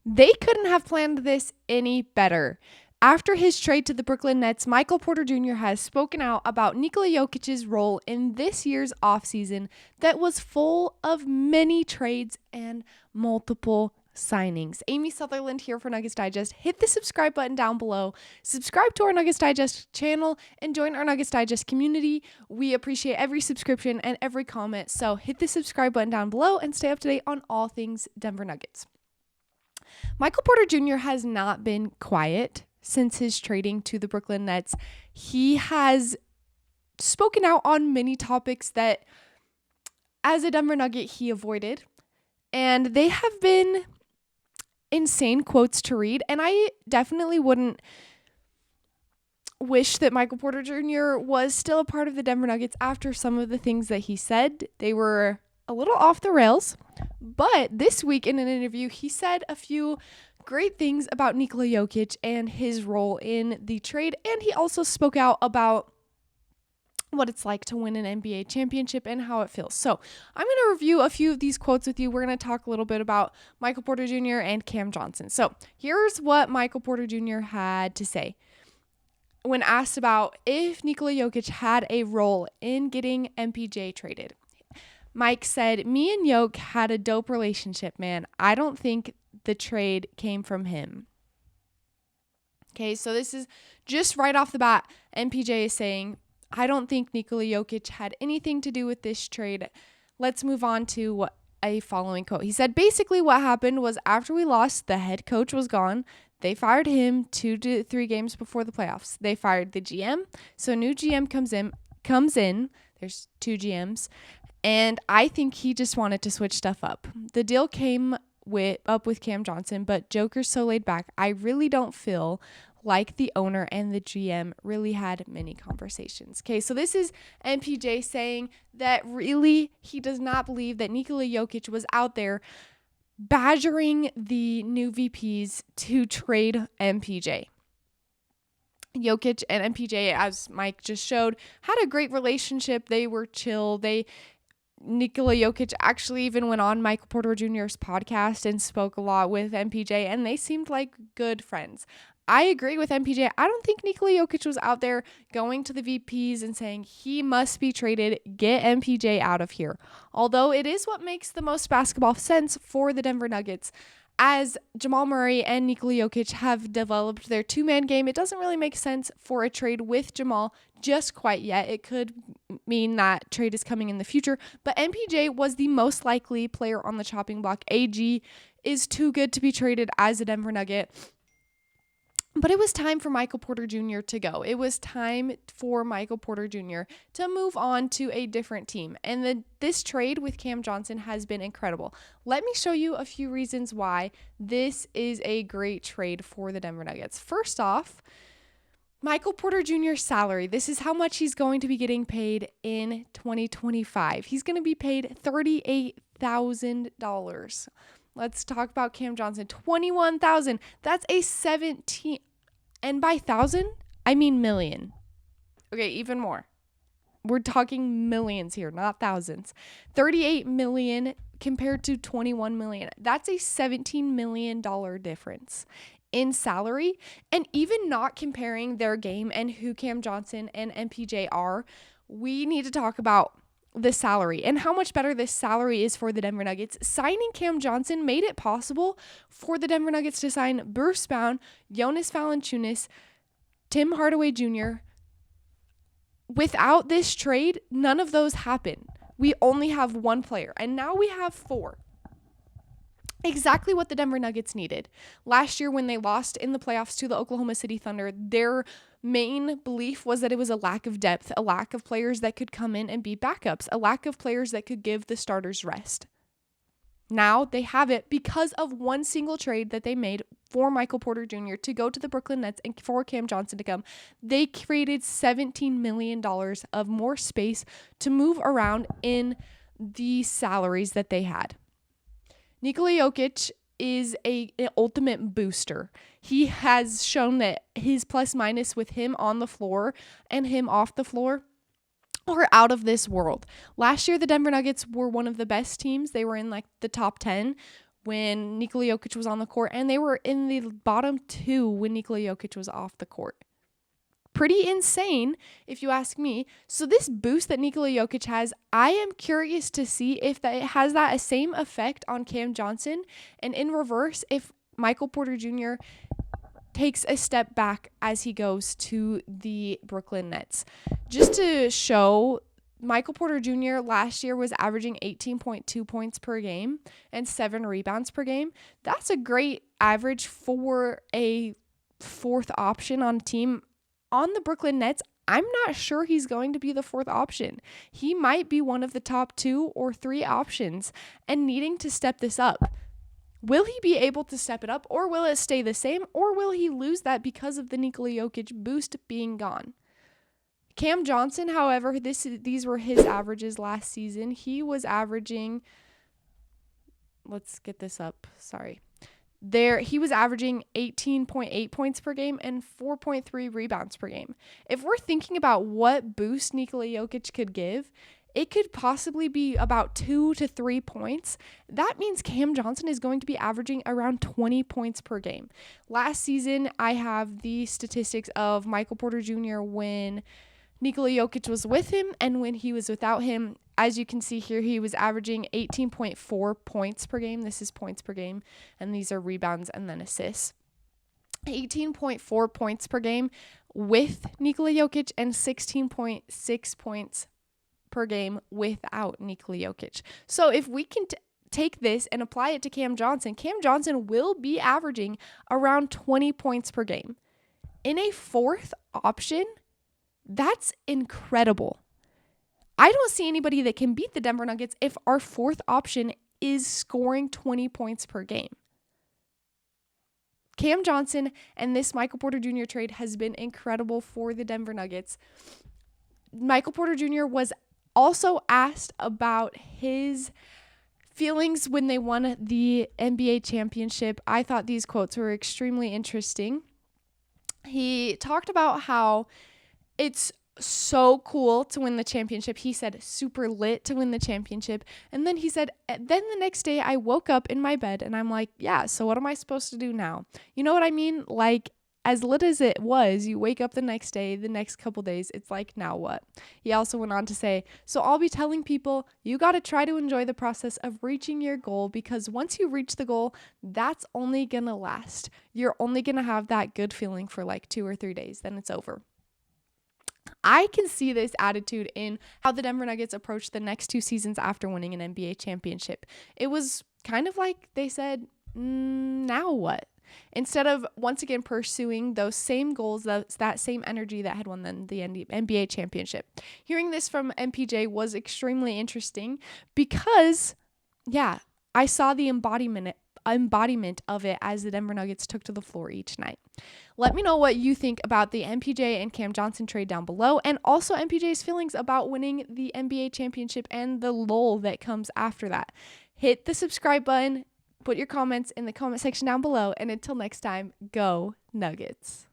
They couldn't have planned this any better. After his trade to the Brooklyn Nets, Michael Porter Jr. has spoken out about Nikola Jokic's role in this year's offseason that was full of many trades and multiple signings. Amy Sutherland here for Nuggets Digest. Hit the subscribe button down below. Subscribe to our Nuggets Digest channel and join our Nuggets Digest community. We appreciate every subscription and every comment. So hit the subscribe button down below and stay up to date on all things Denver Nuggets. Michael Porter Jr. has not been quiet since his trading to the Brooklyn Nets. He has spoken out on many topics that, as a Denver Nugget, he avoided. And they have been insane quotes to read. And I definitely wouldn't wish that Michael Porter Jr. was still a part of the Denver Nuggets after some of the things that he said. They were a little off the rails. But this week in an interview, he said a few great things about Nikola Jokic and his role in the trade. And he also spoke out about what it's like to win an NBA championship and how it feels. So I'm going to review a few of these quotes with you. We're going to talk a little bit about Michael Porter Jr. and Cam Johnson. So here's what Michael Porter Jr. had to say when asked about if Nikola Jokic had a role in getting MPJ traded. Mike said, "Me and Jokic had a dope relationship, man. I don't think the trade came from him." Okay, so this is just right off the bat. MPJ is saying, I don't think Nikola Jokic had anything to do with this trade. Let's move on to a following quote. He said, basically what happened was after we lost, the head coach was gone. They fired him 2 to 3 games before the playoffs. They fired the GM. So new GM comes in. There's 2 GMs. And I think he just wanted to switch stuff up. The deal came up with Cam Johnson, but Joker's so laid back. I really don't feel like the owner and the GM really had many conversations. Okay, so this is MPJ saying that really he does not believe that Nikola Jokic was out there badgering the new VPs to trade MPJ. Jokic and MPJ, as Mike just showed, had a great relationship. They were chill. Nikola Jokic actually even went on Michael Porter Jr.'s podcast and spoke a lot with MPJ, and they seemed like good friends. I agree with MPJ. I don't think Nikola Jokic was out there going to the VPs and saying he must be traded, get MPJ out of here. Although it is what makes the most basketball sense for the Denver Nuggets. As Jamal Murray and Nikola Jokic have developed their 2-man game, it doesn't really make sense for a trade with Jamal just quite yet. It could mean that trade is coming in the future, but MPJ was the most likely player on the chopping block. AG is too good to be traded as a Denver Nugget. But it was time for Michael Porter Jr. to go. It was time for Michael Porter Jr. to move on to a different team. And this trade with Cam Johnson has been incredible. Let me show you a few reasons why this is a great trade for the Denver Nuggets. First off, Michael Porter Jr.'s salary. This is how much he's going to be getting paid in 2025. He's going to be paid $38,000. Let's talk about Cam Johnson. $21,000. That's a 17. And by thousand, I mean million. Okay, even more. We're talking millions here, not thousands. 38 million compared to 21 million. That's a $17 million difference in salary. And even not comparing their game and who Cam Johnson and MPJ are, we need to talk about the salary and how much better this salary is for the Denver Nuggets. Signing Cam Johnson made it possible for the Denver Nuggets to sign Bruce Brown, Jonas Valanciunas, Tim Hardaway Jr. Without this trade, none of those happen. We only have 1 player, and now we have 4. Exactly what the Denver Nuggets needed. Last year when they lost in the playoffs to the Oklahoma City Thunder, their main belief was that it was a lack of depth, a lack of players that could come in and be backups, a lack of players that could give the starters rest. Now they have it because of one single trade that they made for Michael Porter Jr. to go to the Brooklyn Nets and for Cam Johnson to come. They created $17 million of more space to move around in the salaries that they had. Nikola Jokic is an ultimate booster. He has shown that his plus minus with him on the floor and him off the floor are out of this world. Last year, the Denver Nuggets were one of the best teams. They were in like the top 10 when Nikola Jokić was on the court, and they were in the bottom 2 when Nikola Jokić was off the court. Pretty insane, if you ask me. So this boost that Nikola Jokić has, I am curious to see if that has that same effect on Cam Johnson, and in reverse, if Michael Porter Jr. takes a step back as he goes to the Brooklyn Nets. Just to show, Michael Porter Jr. last year was averaging 18.2 points per game and 7 rebounds per game. That's a great average for a fourth option on a team. On the Brooklyn Nets, I'm not sure he's going to be the fourth option. He might be one of the top 2 or 3 options and needing to step this up. Will he be able to step it up, or will it stay the same, or will he lose that because of the Nikola Jokić boost being gone? Cam Johnson, however, these were his averages last season. He was averaging, let's get this up, sorry. He was averaging 18.8 points per game and 4.3 rebounds per game. If we're thinking about what boost Nikola Jokić could give, it could possibly be about 2 to 3 points. That means Cam Johnson is going to be averaging around 20 points per game. Last season, I have the statistics of Michael Porter Jr. when Nikola Jokić was with him and when he was without him. As you can see here, he was averaging 18.4 points per game. This is points per game, and these are rebounds and then assists. 18.4 points per game with Nikola Jokić and 16.6 points per game without Nikola Jokić. So if we can take this and apply it to Cam Johnson will be averaging around 20 points per game. In a fourth option, that's incredible. I don't see anybody that can beat the Denver Nuggets if our fourth option is scoring 20 points per game. Cam Johnson and this Michael Porter Jr. trade has been incredible for the Denver Nuggets. Michael Porter Jr. was also asked about his feelings when they won the NBA championship. I thought these quotes were extremely interesting. He talked about how it's so cool to win the championship. He said super lit to win the championship. And then he said, then the next day I woke up in my bed and I'm like, yeah, so what am I supposed to do now? You know what I mean? Like, as lit as it was, you wake up the next day, the next couple days, it's like, now what? He also went on to say, so I'll be telling people, you got to try to enjoy the process of reaching your goal, because once you reach the goal, that's only going to last. You're only going to have that good feeling for like 2 or 3 days, then it's over. I can see this attitude in how the Denver Nuggets approached the next 2 seasons after winning an NBA championship. It was kind of like they said, now what? Instead of once again pursuing those same goals, that same energy that had won them the NBA championship. Hearing this from MPJ was extremely interesting because, yeah, I saw the embodiment of it as the Denver Nuggets took to the floor each night. Let me know what you think about the MPJ and Cam Johnson trade down below, and also MPJ's feelings about winning the NBA championship and the lull that comes after that. Hit the subscribe button. Put your comments in the comment section down below, and until next time, go Nuggets.